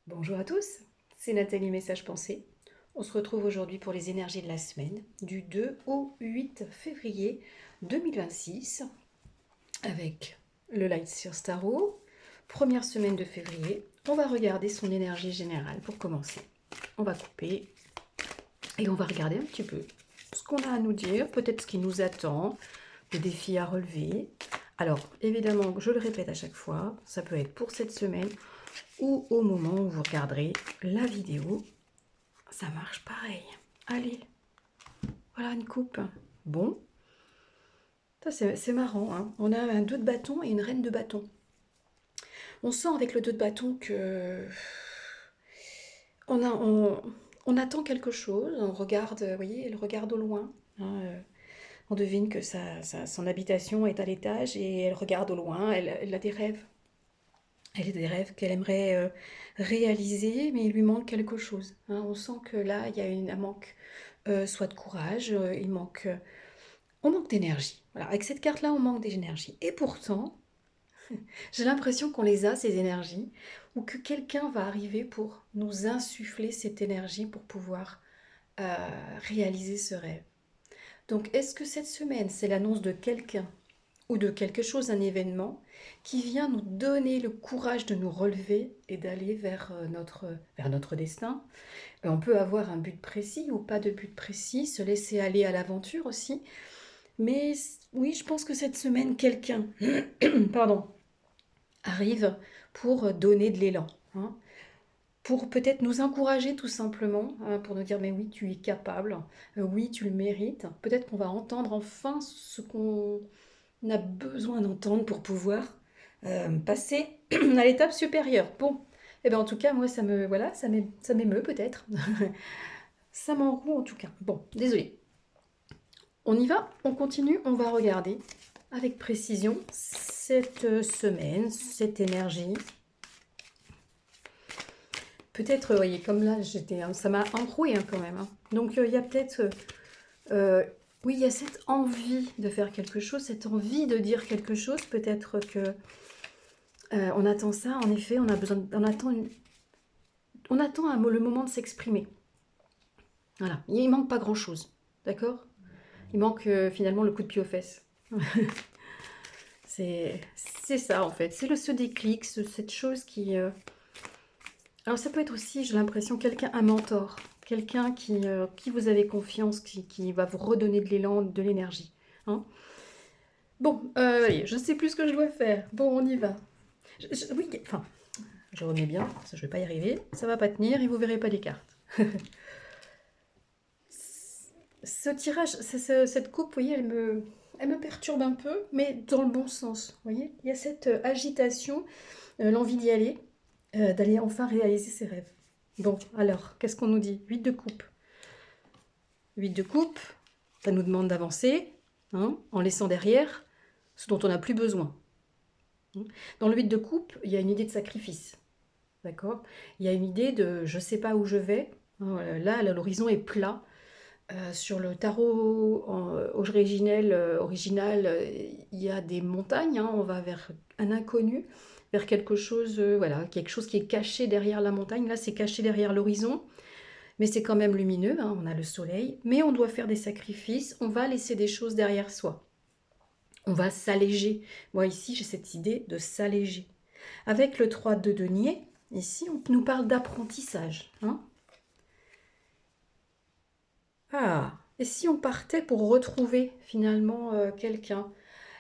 Bonjour à tous, c'est Nathalie Message Pensée. On se retrouve aujourd'hui pour les énergies de la semaine du 2 au 8 février 2026 avec le Light sur Starro. Première semaine de février, on va regarder son énergie générale pour commencer. On va couper et on va regarder un petit peu ce qu'on a à nous dire, peut-être ce qui nous attend, les défis à relever. Alors évidemment, je le répète à chaque fois, ça peut être pour cette semaine ou au moment où vous regarderez la vidéo. Ça marche pareil. Allez, voilà une coupe. Bon, c'est marrant, hein. On a un 2 de bâton et une reine de bâton. On sent avec le 2 de bâton que on, a, on attend quelque chose, on regarde, vous voyez, elle regarde au loin, hein, on devine que son habitation est à l'étage et elle regarde au loin, elle a des rêves. Elle a des rêves qu'elle aimerait réaliser, mais il lui manque quelque chose, hein. On sent que là, il y a un manque, soit de courage, on manque d'énergie. Voilà, avec cette carte-là, on manque d'énergie. Et pourtant, j'ai l'impression qu'on les a, ces énergies, ou que quelqu'un va arriver pour nous insuffler cette énergie pour pouvoir réaliser ce rêve. Donc, est-ce que cette semaine, c'est l'annonce de quelqu'un ou de quelque chose, un événement, qui vient nous donner le courage de nous relever et d'aller vers notre destin? On peut avoir un but précis ou pas de but précis, se laisser aller à l'aventure aussi. Mais oui, je pense que cette semaine, quelqu'un, pardon, arrive pour donner de l'élan, hein, pour peut-être nous encourager tout simplement, hein, pour nous dire mais oui, tu es capable, oui, tu le mérites. Peut-être qu'on va entendre enfin ce qu'on a besoin d'entendre pour pouvoir passer à l'étape supérieure. Bon, et bien en tout cas, moi, ça m'émeut peut-être. Ça m'enroue en tout cas. Bon, désolé. On y va, on continue, on va regarder avec précision cette semaine, cette énergie. Peut-être, vous voyez, comme là, ça m'a enroué hein, quand même, hein. Donc, il y a peut-être, euh, oui, il y a cette envie de faire quelque chose, cette envie de dire quelque chose. Peut-être que on attend ça, en effet, on attend le moment de s'exprimer. Voilà, il manque pas grand-chose, d'accord? Il manque finalement le coup de pied aux fesses. C'est ça en fait, c'est ce déclic, cette chose qui... Alors ça peut être aussi, j'ai l'impression, un mentor, quelqu'un qui vous avez confiance, qui va vous redonner de l'élan, de l'énergie, hein. Bon, allez, je ne sais plus ce que je dois faire. Bon, on y va. Oui, enfin, je remets bien, ça je vais pas y arriver, ça va pas tenir et vous verrez pas les cartes. Ce tirage, cette coupe, vous voyez, elle me perturbe un peu, mais dans le bon sens. Vous voyez, il y a cette agitation, l'envie d'y aller, d'aller enfin réaliser ses rêves. Bon, alors, qu'est-ce qu'on nous dit? 8 de coupe. 8 de coupe, ça nous demande d'avancer, hein, en laissant derrière ce dont on n'a plus besoin. Dans le 8 de coupe, il y a une idée de sacrifice. D'accord? Il y a une idée de je ne sais pas où je vais. Là, l'horizon est plat. Sur le tarot original, il y a des montagnes, hein, on va vers un inconnu, vers quelque chose, voilà, quelque chose qui est caché derrière la montagne. Là, c'est caché derrière l'horizon, mais c'est quand même lumineux, hein, on a le soleil, mais on doit faire des sacrifices, on va laisser des choses derrière soi. On va s'alléger. Moi, ici, j'ai cette idée de s'alléger. Avec le 3 de denier, ici, on nous parle d'apprentissage, hein. Ah, et si on partait pour retrouver finalement quelqu'un?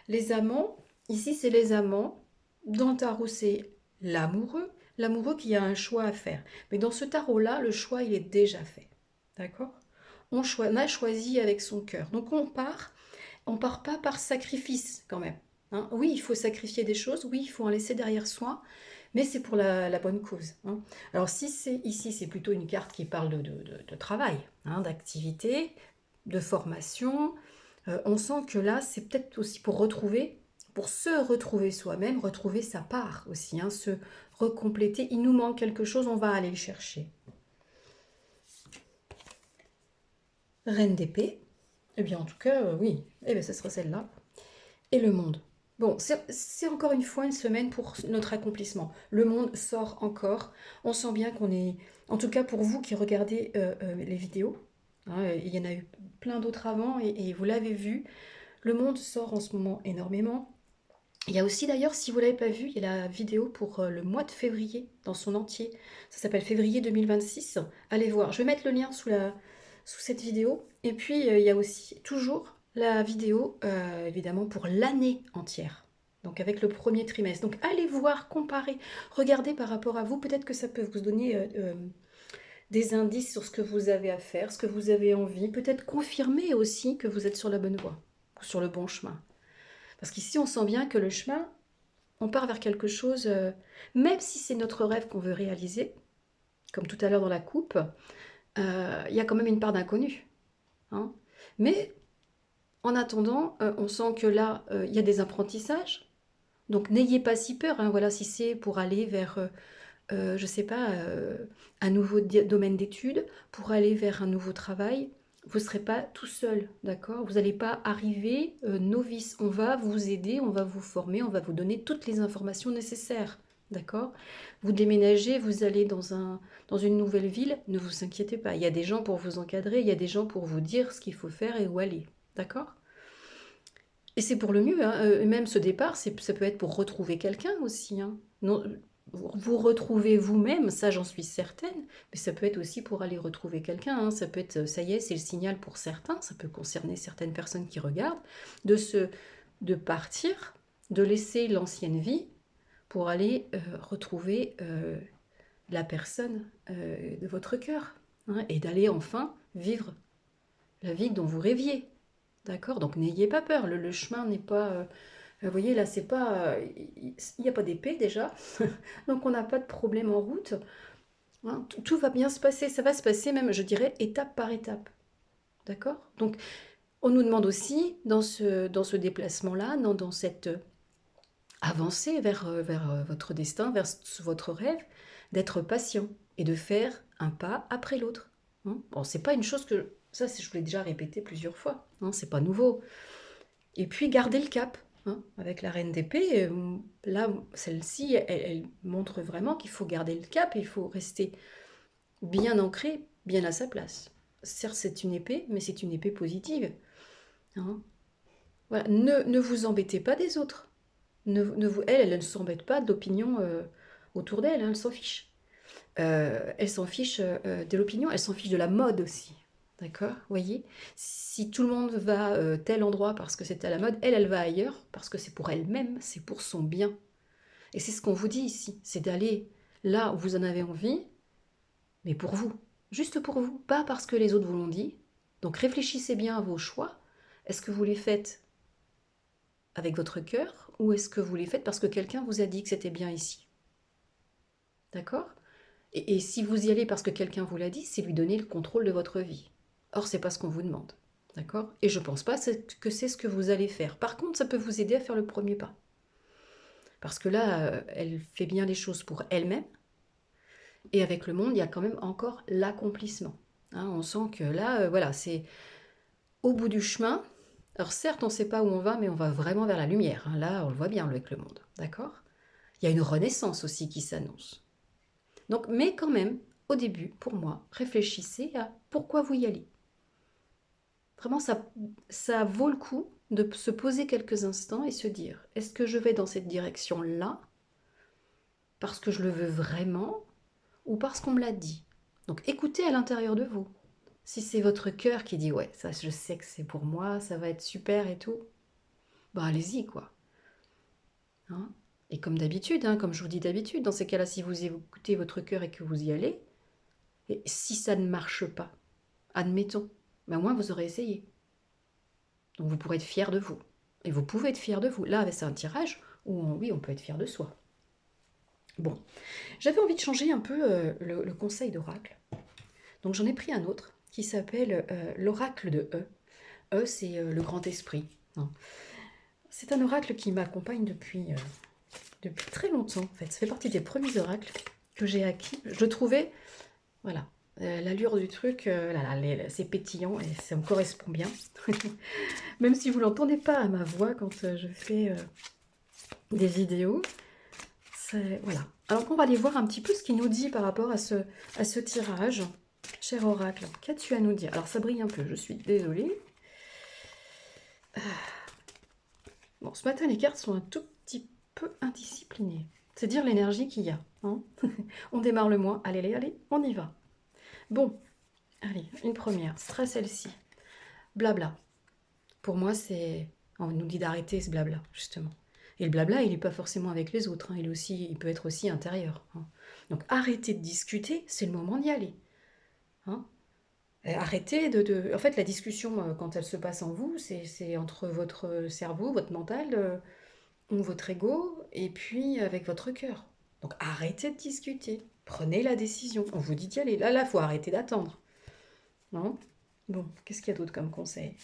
Les amants, ici c'est les amants. Dans le tarot, c'est l'amoureux. L'amoureux qui a un choix à faire. Mais dans ce tarot-là, le choix, il est déjà fait. D'accord? On a choisi avec son cœur. Donc on part pas par sacrifice quand même, hein. Oui, il faut sacrifier des choses, oui, il faut en laisser derrière soi, mais c'est pour la bonne cause, hein. Alors si c'est ici, c'est plutôt une carte qui parle de travail, hein, d'activité, de formation. On sent que là, c'est peut-être aussi pour se retrouver soi-même, retrouver sa part aussi, hein, se recompléter. Il nous manque quelque chose, on va aller le chercher. Reine d'épée. Eh bien, en tout cas, oui. Eh bien, ce sera celle-là. Et le monde. Bon, c'est encore une fois une semaine pour notre accomplissement. Le monde sort encore. On sent bien qu'on est, en tout cas pour vous qui regardez les vidéos, hein, il y en a eu plein d'autres avant et vous l'avez vu, le monde sort en ce moment énormément. Il y a aussi d'ailleurs, si vous ne l'avez pas vu, il y a la vidéo pour le mois de février dans son entier. Ça s'appelle février 2026. Allez voir, je vais mettre le lien sous cette vidéo. Et puis, il y a aussi toujours la vidéo, évidemment, pour l'année entière. Donc avec le premier trimestre. Donc allez voir, comparez, regardez par rapport à vous. Peut-être que ça peut vous donner des indices sur ce que vous avez à faire, ce que vous avez envie. Peut-être confirmer aussi que vous êtes sur la bonne voie, sur le bon chemin. Parce qu'ici, on sent bien que le chemin, on part vers quelque chose, même si c'est notre rêve qu'on veut réaliser, comme tout à l'heure dans la coupe, il y a quand même une part d'inconnu. Hein. Mais en attendant, on sent que là, il y a des apprentissages. Donc n'ayez pas si peur. Hein, voilà, si c'est pour aller vers, je ne sais pas, un nouveau domaine d'études, pour aller vers un nouveau travail, vous ne serez pas tout seul, d'accord? Vous n'allez pas arriver novice. On va vous aider, on va vous former, on va vous donner toutes les informations nécessaires, d'accord? Vous déménagez, vous allez dans une nouvelle ville, ne vous inquiétez pas. Il y a des gens pour vous encadrer, il y a des gens pour vous dire ce qu'il faut faire et où aller, d'accord? Et c'est pour le mieux, hein. Même ce départ, ça peut être pour retrouver quelqu'un aussi. Hein. Non, vous retrouvez vous-même, ça j'en suis certaine, mais ça peut être aussi pour aller retrouver quelqu'un. Hein. Ça peut être, ça y est, c'est le signal pour certains, ça peut concerner certaines personnes qui regardent, de partir, de laisser l'ancienne vie pour aller retrouver la personne de votre cœur. Hein, et d'aller enfin vivre la vie dont vous rêviez. D'accord? Donc n'ayez pas peur, le chemin n'est pas... vous voyez, là, c'est pas... Il n'y a pas d'épée déjà, donc on n'a pas de problème en route. Hein, tout va bien se passer, ça va se passer même, je dirais, étape par étape. D'accord? Donc on nous demande aussi, dans ce déplacement-là, dans cette avancée vers votre destin, vers votre rêve, d'être patient et de faire un pas après l'autre. Hein. Bon, c'est pas une chose que... Ça, je vous l'ai déjà répété plusieurs fois. Hein, c'est pas nouveau. Et puis, garder le cap. Hein, avec la reine d'épée, là, celle-ci, elle montre vraiment qu'il faut garder le cap et il faut rester bien ancré, bien à sa place. Certes, c'est une épée, mais c'est une épée positive. Hein. Voilà. Ne vous embêtez pas des autres. Elle ne s'embête pas d'opinion autour d'elle, hein, elle s'en fiche. Elle s'en fiche de l'opinion, elle s'en fiche de la mode aussi. D'accord? Vous voyez? Si tout le monde va tel endroit parce que c'est à la mode, elle va ailleurs parce que c'est pour elle-même, c'est pour son bien. Et c'est ce qu'on vous dit ici, c'est d'aller là où vous en avez envie, mais pour vous. Juste pour vous, pas parce que les autres vous l'ont dit. Donc réfléchissez bien à vos choix. Est-ce que vous les faites avec votre cœur ou est-ce que vous les faites parce que quelqu'un vous a dit que c'était bien ici? D'accord? Et si vous y allez parce que quelqu'un vous l'a dit, c'est lui donner le contrôle de votre vie. Or, c'est pas ce qu'on vous demande. D'accord? Et je pense pas que c'est ce que vous allez faire. Par contre, ça peut vous aider à faire le premier pas. Parce que là, elle fait bien les choses pour elle-même. Et avec le monde, il y a quand même encore l'accomplissement. Hein, on sent que là, voilà, c'est au bout du chemin. Alors certes, on ne sait pas où on va, mais on va vraiment vers la lumière. Hein. Là, on le voit bien avec le monde. D'accord? Il y a une renaissance aussi qui s'annonce. Donc, mais quand même, au début, pour moi, réfléchissez à pourquoi vous y allez. Vraiment, ça vaut le coup de se poser quelques instants et se dire, est-ce que je vais dans cette direction-là parce que je le veux vraiment ou parce qu'on me l'a dit? Donc écoutez à l'intérieur de vous. Si c'est votre cœur qui dit, ouais, ça je sais que c'est pour moi, ça va être super et tout, bah allez-y quoi. Hein. Et comme d'habitude, hein, comme je vous dis d'habitude, dans ces cas-là, si vous écoutez votre cœur et que vous y allez, et si ça ne marche pas, admettons, mais au moins vous aurez essayé. Donc vous pourrez être fier de vous. Et vous pouvez être fier de vous. Là, c'est un tirage où, oui, on peut être fier de soi. Bon, j'avais envie de changer un peu le conseil d'oracle. Donc j'en ai pris un autre qui s'appelle l'oracle de E. E, c'est le grand esprit. C'est un oracle qui m'accompagne depuis très longtemps, en fait. Ça fait partie des premiers oracles que j'ai acquis. Je trouvais, voilà, l'allure du truc, c'est pétillant et ça me correspond bien. Même si vous ne l'entendez pas à ma voix quand je fais des vidéos. Voilà. Alors qu'on va aller voir un petit peu ce qu'il nous dit par rapport à ce tirage. Cher oracle, qu'as-tu à nous dire? Alors ça brille un peu, je suis désolée. Bon, ce matin, les cartes sont un tout petit peu indisciplinées. C'est dire l'énergie qu'il y a. Hein. On démarre le mois. Allez, allez, on y va. Bon, allez, une première. Ce sera celle-ci. Blabla. Pour moi, c'est... On nous dit d'arrêter ce blabla, justement. Et le blabla, il n'est pas forcément avec les autres. Hein. Il peut être aussi intérieur. Hein. Donc, arrêtez de discuter, c'est le moment d'y aller. Hein. Arrêtez En fait, la discussion, quand elle se passe en vous, c'est entre votre cerveau, votre mental, votre ego, et puis avec votre cœur. Donc, arrêtez de discuter. Prenez la décision. On vous dit d'y aller. Là, il faut arrêter d'attendre. Non? Bon, qu'est-ce qu'il y a d'autre comme conseil?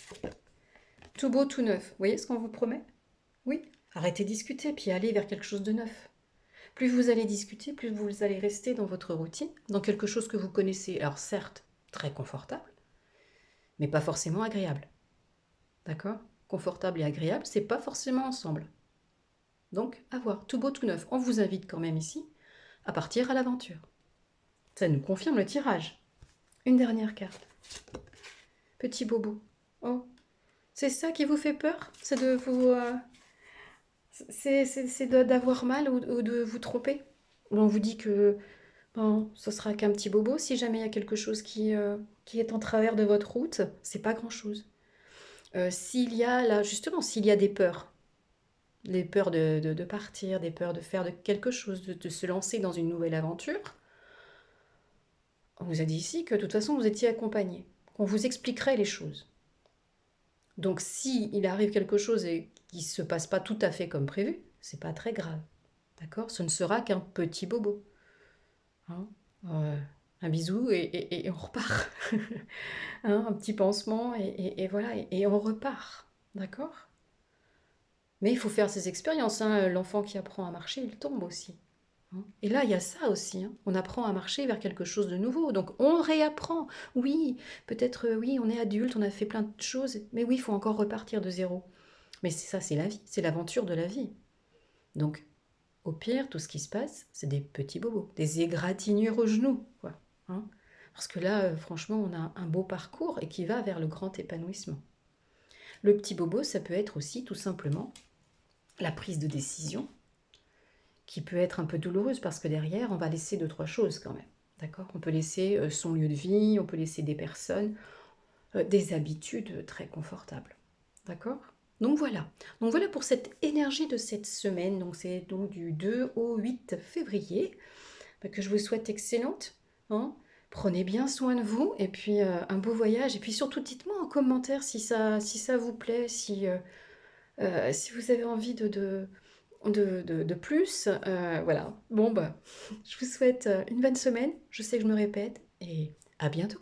Tout beau, tout neuf. Vous voyez ce qu'on vous promet? Oui. Arrêtez de discuter, puis allez vers quelque chose de neuf. Plus vous allez discuter, plus vous allez rester dans votre routine, dans quelque chose que vous connaissez. Alors certes, très confortable, mais pas forcément agréable. D'accord? Confortable et agréable, c'est pas forcément ensemble. Donc, à voir. Tout beau, tout neuf. On vous invite quand même ici à partir à l'aventure. Ça nous confirme le tirage. Une dernière carte. Petit bobo. Oh, c'est ça qui vous fait peur? C'est de vous... c'est d'avoir mal ou de vous tromper? Ou on vous dit que bon, ce sera qu'un petit bobo. Si jamais il y a quelque chose qui est en travers de votre route, c'est pas grand-chose. S'il y a là, justement, s'il y a des peurs de partir, des peurs de faire quelque chose, de se lancer dans une nouvelle aventure, on vous a dit ici que de toute façon vous étiez accompagné, qu'on vous expliquerait les choses. Donc si il arrive quelque chose et qui ne se passe pas tout à fait comme prévu, c'est pas très grave. D'accord? Ce ne sera qu'un petit bobo. Hein. Un bisou et on repart. Hein, un petit pansement et voilà, et on repart. D'accord? Mais il faut faire ses expériences. Hein. L'enfant qui apprend à marcher, il tombe aussi. Hein. Et là, il y a ça aussi. Hein. On apprend à marcher vers quelque chose de nouveau. Donc, on réapprend. Oui, peut-être, oui, on est adulte, on a fait plein de choses. Mais oui, il faut encore repartir de zéro. Mais c'est ça, c'est la vie. C'est l'aventure de la vie. Donc, au pire, tout ce qui se passe, c'est des petits bobos. Des égratignures aux genoux, quoi. Hein. Parce que là, franchement, on a un beau parcours et qui va vers le grand épanouissement. Le petit bobo, ça peut être aussi tout simplement la prise de décision, qui peut être un peu douloureuse parce que derrière, on va laisser deux, trois choses quand même. D'accord? On peut laisser son lieu de vie, on peut laisser des personnes, des habitudes très confortables. D'accord? Donc voilà. Donc voilà pour cette énergie de cette semaine. Donc c'est donc du 2 au 8 février que je vous souhaite excellente. Hein. Prenez bien soin de vous et puis un beau voyage. Et puis surtout, dites-moi en commentaire si ça vous plaît, si vous avez envie de plus. Voilà. Bon, bah, je vous souhaite une bonne semaine. Je sais que je me répète et à bientôt.